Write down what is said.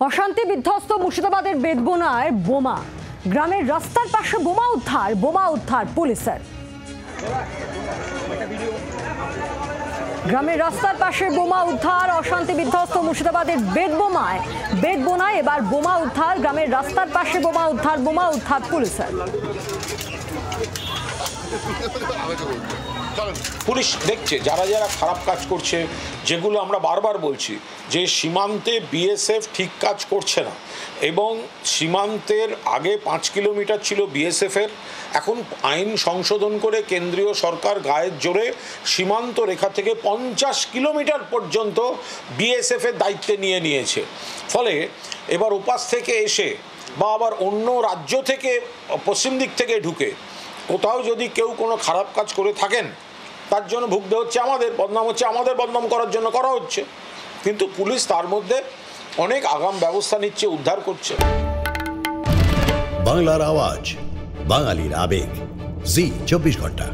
অশান্তি বিধ্বস্ত মুর্শিদাবাদের বেদবোনায় বোমা, গ্রামের রাস্তার পাশে বোমা উদ্ধার পুলিশের। গ্রামের রাস্তার পাশে বোমা উদ্ধার, অশান্তি বিধ্বস্ত মুর্শিদাবাদের বেদবোনায় এবার বোমা উদ্ধার, গ্রামের রাস্তার পাশে বোমা উদ্ধার পুলিশের। পুলিশ দেখছে যারা যারা খারাপ কাজ করছে, যেগুলো আমরা বারবার বলছি যে সীমান্তে বিএসএফ ঠিক কাজ করছে না, এবং সীমান্তের আগে 5 কিলোমিটার ছিল বিএসএফের, এখন আইন সংশোধন করে কেন্দ্রীয় সরকার গায়ের জোরে সীমান্ত রেখা থেকে 50 কিলোমিটার পর্যন্ত বিএসএফের দায়িত্বে নিয়েছে। ফলে এবার ওপাশ থেকে এসে বা আবার অন্য রাজ্য থেকে পশ্চিম দিক থেকে ঢুকে কোথাও যদি কেউ কোনো খারাপ কাজ করে থাকেন, তার জন্য ভুগতে হচ্ছে আমাদের, বদনাম করার জন্য করা হচ্ছে। কিন্তু পুলিশ তার মধ্যে অনেক আগাম ব্যবস্থা নিচ্ছে, উদ্ধার করছে। বাংলার আওয়াজ, বাঙালির আবেগ, জি 24 ঘন্টা।